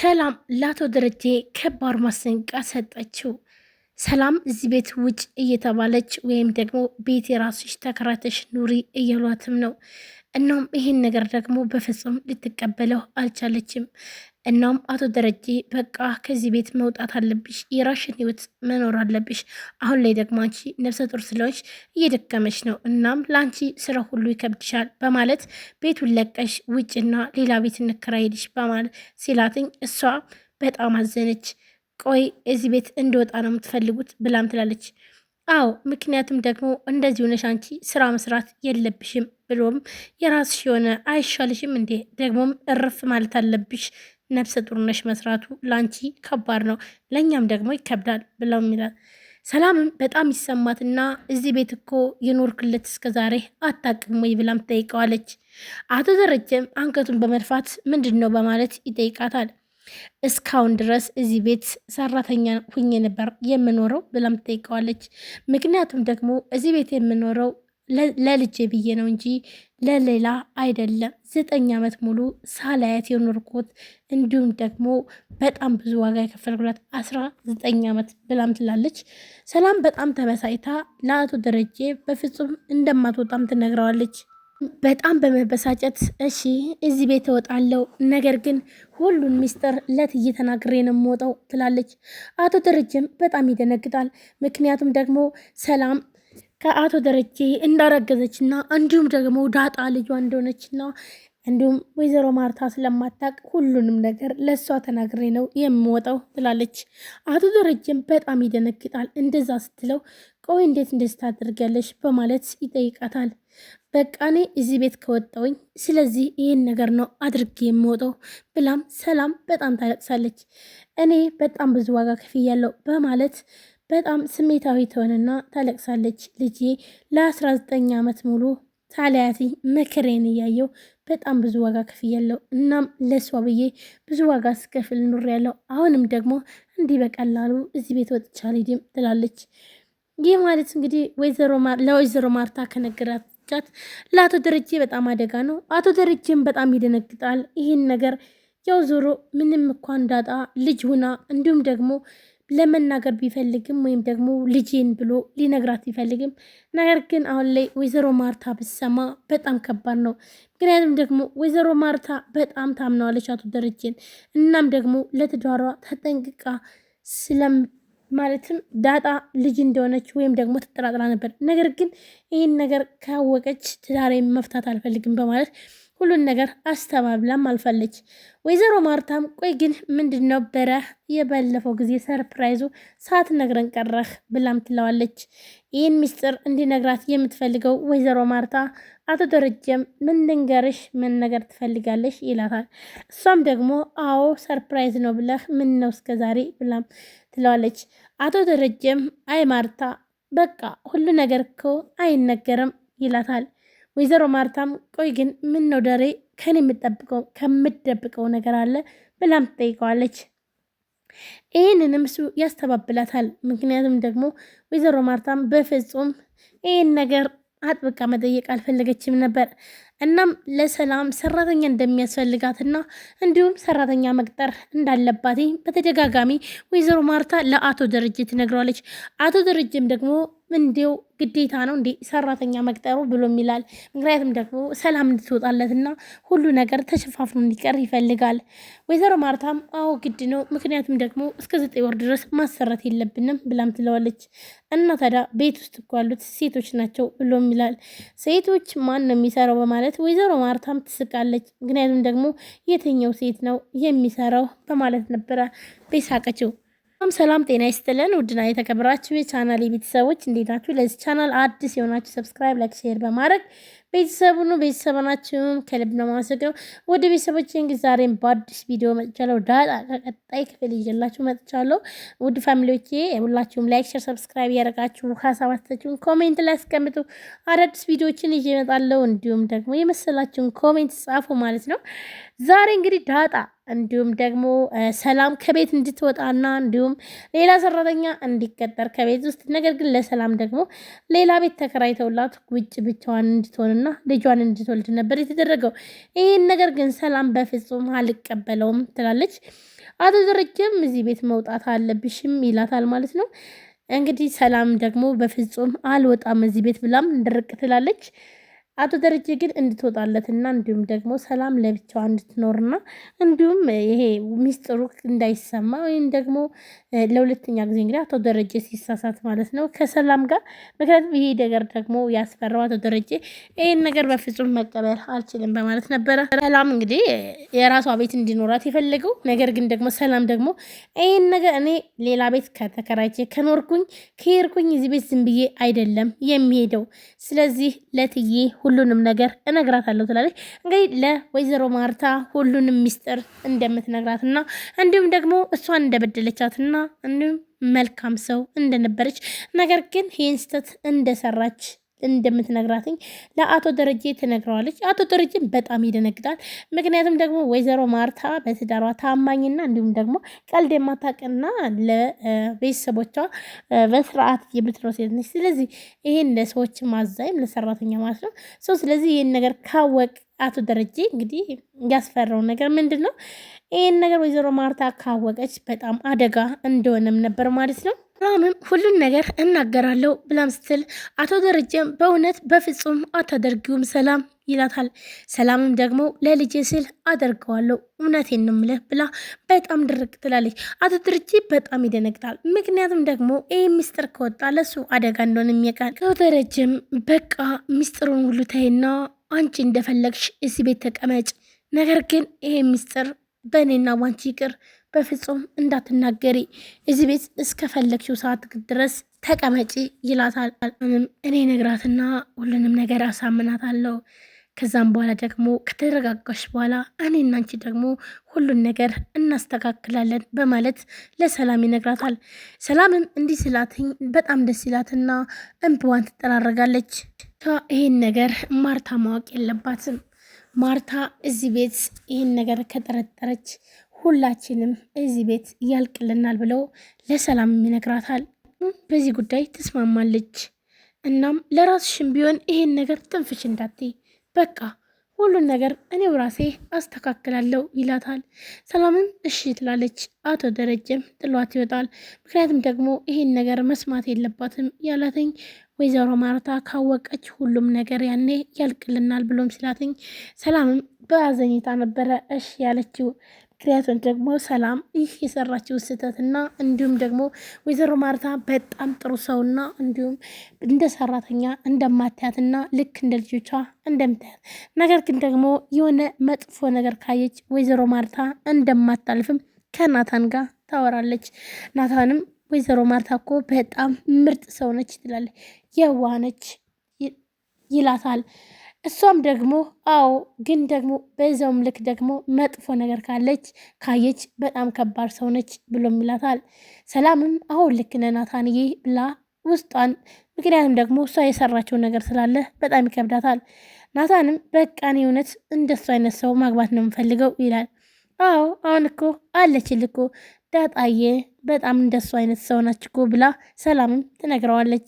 ሰላም ለአቶ ደረጀ ከባድ ማስጠንቀቂያ ሰጠችው። ሰላም እዚህ ቤት ውጭ እየተባለች ወይም ደግሞ ቤት የራስሽ ተከራተሽ ኑሪ እያሏትም ነው። እናም ይህን ነገር ደግሞ በፍጹም ልትቀበለው አልቻለችም። እናም አቶ ደረጀ በቃ ከዚህ ቤት መውጣት አለብሽ፣ የራሽን ህይወት መኖር አለብሽ። አሁን ላይ ደግሞ አንቺ ነፍሰ ጡር ስለሆንሽ እየደከመች ነው። እናም ለአንቺ ስራ ሁሉ ይከብድሻል በማለት ቤቱን ለቀሽ ውጭና ሌላ ቤት እንከራይልሽ በማለት ሲላትኝ እሷ በጣም አዘነች። ቆይ እዚህ ቤት እንደወጣ ነው የምትፈልጉት ብላም ትላለች። አዎ ምክንያቱም ደግሞ እንደዚህ ሆነሽ አንቺ ስራ መስራት የለብሽም ብሎም የራስሽ የሆነ አይሻልሽም እንዴ? ደግሞም እርፍ ማለት አለብሽ። ነፍሰ ጡር ነሽ፣ መስራቱ ለአንቺ ከባድ ነው፣ ለእኛም ደግሞ ይከብዳል ብለው ይላል። ሰላምም በጣም ይሰማትና እዚህ ቤት እኮ የኖርክለት እስከ ዛሬ አታውቅም ወይ ብላም ትጠይቀዋለች። አቶ ደረጀም አንገቱን በመድፋት ምንድን ነው በማለት ይጠይቃታል። እስካሁን ድረስ እዚህ ቤት ሰራተኛ ሁኜ ነበር የምኖረው ብላም ትጠይቀዋለች። ምክንያቱም ደግሞ እዚህ ቤት የምኖረው ለልጄ ብዬ ነው እንጂ ለሌላ አይደለም። 9 ዓመት ሙሉ ሳላያት የኖርኩት እንዲሁም ደግሞ በጣም ብዙ ዋጋ የከፈልኩላት 19 ዓመት ብላም ትላለች። ሰላም በጣም ተበሳይታ ለአቶ ደረጀ በፍጹም እንደማትወጣም ትነግረዋለች። በጣም በመበሳጨት እሺ እዚህ ቤት እወጣለሁ፣ ነገር ግን ሁሉን ሚስጥር ለእትዬ ተናግሬ ነው የምወጣው ትላለች። አቶ ደረጀም በጣም ይደነግጣል። ምክንያቱም ደግሞ ሰላም ከአቶ ደረጀ እንዳረገዘችና እንዲሁም ደግሞ ዳጣ ልጇ እንደሆነችና እንዲሁም ወይዘሮ ማርታ ስለማታቅ ሁሉንም ነገር ለእሷ ተናግሬ ነው የምወጣው ትላለች። አቶ ደረጀም በጣም ይደነግጣል። እንደዛ ስትለው ቆይ እንዴት እንደዚህ ታደርጊያለሽ በማለት ይጠይቃታል። በቃ እኔ እዚህ ቤት ከወጣውኝ ስለዚህ ይህን ነገር ነው አድርጌ የምወጣው ብላም ሰላም በጣም ታለቅሳለች። እኔ በጣም ብዙ ዋጋ ከፍያለሁ በማለት በጣም ስሜታዊ ትሆንና ታለቅሳለች። ልጄ ለ19 ዓመት ሙሉ ታሊያቲ መከሬን እያየው በጣም ብዙ ዋጋ ከፍያለሁ። እናም ለሷ ብዬ ብዙ ዋጋ ስከፍል ኑሬያለሁ። አሁንም ደግሞ እንዲህ በቀላሉ እዚህ ቤት ወጥቻ አልሄድም ትላለች። ይህ ማለት እንግዲህ ለወይዘሮ ማርታ ከነገራቻት ለአቶ ደረጀ በጣም አደጋ ነው። አቶ ደረጀም በጣም ይደነግጣል። ይህን ነገር ያው ዞሮ ምንም እንኳን ዳጣ ልጅ ሁና እንዲሁም ደግሞ ለመናገር ቢፈልግም ወይም ደግሞ ልጄን ብሎ ሊነግራት ቢፈልግም ነገር ግን አሁን ላይ ወይዘሮ ማርታ ብሰማ በጣም ከባድ ነው። ምክንያቱም ደግሞ ወይዘሮ ማርታ በጣም ታምነዋለች አቶ ደረጀን። እናም ደግሞ ለትዳሯ ተጠንቅቃ ማለትም ዳጣ ልጅ እንደሆነች ወይም ደግሞ ተጠራጥራ ነበር። ነገር ግን ይህን ነገር ካወቀች ትዳሬን መፍታት አልፈልግም በማለት ሁሉን ነገር አስተባብላም አልፋለች። ወይዘሮ ማርታም ቆይ ግን ምንድን ነበረ የባለፈው ጊዜ ሰርፕራይዙ ሳትነግረን ቀረህ ብላም ትለዋለች። ይህን ሚስጥር እንዲነግራት የምትፈልገው ወይዘሮ ማርታ አቶ ደረጀም ምን ልንገርሽ፣ ምን ነገር ትፈልጋለሽ ይላታል። እሷም ደግሞ አዎ ሰርፕራይዝ ነው ብለህ ምን ነው እስከዛሬ ብላም ትለዋለች። አቶ ደረጀም አይ ማርታ በቃ ሁሉ ነገር እኮ አይነገርም ይላታል። ወይዘሮ ማርታም ቆይ ግን ምን ነው ደሬ ከኔ ከምትደብቀው ነገር አለ ብላም ትጠይቀዋለች። ይህንንም እሱ ያስተባብላታል። ምክንያቱም ደግሞ ወይዘሮ ማርታም በፍጹም ይህን ነገር አጥብቃ መጠየቅ አልፈለገችም ነበር። እናም ለሰላም ሰራተኛ እንደሚያስፈልጋትና እንዲሁም ሰራተኛ መቅጠር እንዳለባት በተደጋጋሚ ወይዘሮ ማርታ ለአቶ ደረጀ ትነግረዋለች። አቶ ደረጀም ደግሞ እንዲው ግዴታ ነው እንዴ ሰራተኛ መቅጠሩ ብሎም ይላል። ምክንያቱም ደግሞ ሰላም እንድትወጣለትና ሁሉ ነገር ተሸፋፍኖ እንዲቀር ይፈልጋል። ወይዘሮ ማርታም አዎ ግድ ነው፣ ምክንያቱም ደግሞ እስከ 9 ወር ድረስ ማሰራት የለብንም ብላም ትለዋለች። እና ታዲያ ቤት ውስጥ እኮ ያሉት ሴቶች ናቸው ብሎም ይላል። ሴቶች ማን ነው የሚሰራው በማለት ወይዘሮ ማርታም ትስቃለች። ምክንያቱም ደግሞ የትኛው ሴት ነው የሚሰራው በማለት ነበረ ቤሳቀችው። ሰላም ጤና ይስጥልን ውድና የተከበራችሁ የቻናል ቤተሰቦች እንዴት ናችሁ? ለዚህ ቻናል አዲስ የሆናችሁ ሰብስክራይብ፣ ላይክ፣ ሼር በማድረግ ቤተሰቡን ቤተሰባናችሁም ከልብ ነው ማመሰግነው። ወደ ቤተሰቦች እንግዲህ ዛሬም በአዲስ ቪዲዮ መጥቻለሁ። ዳጣ ከቀጣይ ክፍል ይዤላችሁ መጥቻለሁ። ውድ ፋሚሊዎቼ ሁላችሁም ላይክ፣ ሼር፣ ሰብስክራይብ ያደረጋችሁ ሀሳባችሁን ኮሜንት ላይ አስቀምጡ። አዳዲስ ቪዲዮዎችን ይዤ እመጣለሁ። እንዲሁም ደግሞ የመሰላችሁን ኮሜንት ጻፉ ማለት ነው። ዛሬ እንግዲህ ዳጣ እንዲሁም ደግሞ ሰላም ከቤት እንድትወጣና እንዲሁም ሌላ ሰራተኛ እንዲቀጠር ከቤት ውስጥ ነገር ግን ለሰላም ደግሞ ሌላ ቤት ተከራይተውላት ውጭ ብቻዋን እንድትሆንና ልጇን እንድትወልድ ነበር የተደረገው። ይህን ነገር ግን ሰላም በፍጹም አልቀበለውም ትላለች። አቶ ደረጀም እዚህ ቤት መውጣት አለብሽም ይላታል ማለት ነው። እንግዲህ ሰላም ደግሞ በፍጹም አልወጣም እዚህ ቤት ብላም ድርቅ ትላለች። አቶ ደረጀ ግን እንድትወጣለትና እንዲሁም ደግሞ ሰላም ለብቻዋ እንድትኖርና እንዲሁም ይሄ ሚስጥሩ እንዳይሰማ ወይም ደግሞ ለሁለተኛ ጊዜ እንግዲህ አቶ ደረጀ ሲሳሳት ማለት ነው ከሰላም ጋር ምክንያቱም ይሄ ነገር ደግሞ ያስፈራው አቶ ደረጀ ይህን ነገር በፍጹም መቀበል አልችልም በማለት ነበረ። ሰላም እንግዲህ የራሷ ቤት እንዲኖራት የፈለገው ነገር ግን ደግሞ ሰላም ደግሞ ይህን ነገር እኔ ሌላ ቤት ከተከራይቼ ከኖርኩኝ ከሄድኩኝ እዚህ ቤት ዝም ብዬ አይደለም የሚሄደው ስለዚህ ለትዬ ሁሉንም ነገር እነግራታለሁ ትላለች። እንግዲህ ለወይዘሮ ማርታ ሁሉንም ሚስጥር እንደምትነግራትና እንዲሁም ደግሞ እሷን እንደበደለቻትና እንዲሁም መልካም ሰው እንደነበረች ነገር ግን ይህን ስህተት እንደሰራች እንደምትነግራትኝ ለአቶ ደረጀ ትነግረዋለች። አቶ ደረጀን በጣም ይደነግጣል። ምክንያቱም ደግሞ ወይዘሮ ማርታ በትዳሯ ታማኝና እንዲሁም ደግሞ ቀልድ የማታውቅና ለቤተሰቦቿ በስርዓት የምትኖር ሴት ነች። ስለዚህ ይሄን ለሰዎች ማዛይም ለሰራተኛ ማለት ነው ሰው ስለዚህ ይህን ነገር ካወቅ አቶ ደረጀ እንግዲህ ያስፈራው ነገር ምንድን ነው? ይህን ነገር ወይዘሮ ማርታ ካወቀች በጣም አደጋ እንደሆነም ነበር ማለት ነው። ሰላምም ሁሉን ነገር እናገራለሁ ብላም ስትል አቶ ደረጀም በእውነት በፍጹም አታደርጊውም ሰላም ይላታል። ሰላምም ደግሞ ለልጄ ስል አደርገዋለሁ እውነቴን ነው የምልህ ብላ በጣም ድርቅ ትላለች። አቶ ደረጀ በጣም ይደነግጣል። ምክንያቱም ደግሞ ይህ ሚስጥር ከወጣ ለሱ አደጋ እንደሆነ የሚያውቃል። አቶ ደረጀም በቃ ሚስጥሩን ሁሉ ተይና አንቺ እንደፈለግሽ እዚህ ቤት ተቀመጭ፣ ነገር ግን ይሄ ሚስጥር በእኔና ዋንቺ ይቅር በፍጹም እንዳትናገሪ እዚህ ቤት እስከፈለግሽው ሰዓት ድረስ ተቀመጪ ይላታል። እኔ ነግራትና ሁሉንም ነገር አሳምናታለሁ። ከዛም በኋላ ደግሞ ከተረጋጋሽ በኋላ እኔና አንቺ ደግሞ ሁሉን ነገር እናስተካክላለን በማለት ለሰላም ይነግራታል። ሰላምም እንዲህ ስላትኝ በጣም ደስ ይላትና እንባዋን ትጠራረጋለች። ይህን ነገር ማርታ ማወቅ የለባትም። ማርታ እዚህ ቤት ይህን ነገር ከጠረጠረች ሁላችንም እዚህ ቤት ያልቅልናል ብለው ለሰላም ይነግራታል። በዚህ ጉዳይ ትስማማለች። እናም ለራስሽም ቢሆን ይሄን ነገር ትንፍሽ እንዳትይ፣ በቃ ሁሉን ነገር እኔው ራሴ አስተካክላለሁ ይላታል። ሰላምም እሺ ትላለች። አቶ ደረጀም ጥሏት ይወጣል። ምክንያቱም ደግሞ ይሄን ነገር መስማት የለባትም ያላተኝ ወይዘሮ ማርታ ካወቀች ሁሉም ነገር ያኔ ያልቅልናል ብሎም ሲላትኝ ሰላምም በአዘኝታ ነበረ እሺ ያለችው። ምክንያቱም ደግሞ ሰላም ይህ የሰራችው ስህተትና እንዲሁም ደግሞ ወይዘሮ ማርታ በጣም ጥሩ ሰውና እንዲሁም እንደ ሰራተኛ እንደማታያትና ልክ እንደ ልጆቿ እንደምታያት ነገር ግን ደግሞ የሆነ መጥፎ ነገር ካየች ወይዘሮ ማርታ እንደማታልፍም ከናታን ጋር ታወራለች። ናታንም ወይዘሮ ማርታ እኮ በጣም ምርጥ ሰው ነች ትላለች፣ የዋህ ነች ይላታል። እሷም ደግሞ አዎ ግን ደግሞ በዛውም ልክ ደግሞ መጥፎ ነገር ካየች በጣም ከባድ ሰው ነች ብሎም ይላታል። ሰላምም አሁን ልክ ነህ ናታንዬ ብላ ውስጧን ምክንያቱም ደግሞ እሷ የሰራችው ነገር ስላለ በጣም ይከብዳታል። ናታንም በቃ እኔ እውነት እንደሱ አይነት ሰው ማግባት ነው የምፈልገው ይላል። አዎ አሁን እኮ አለችል እኮ ዳጣዬ በጣም እንደሱ አይነት ሰው ናች እኮ ብላ ሰላምም ትነግረዋለች።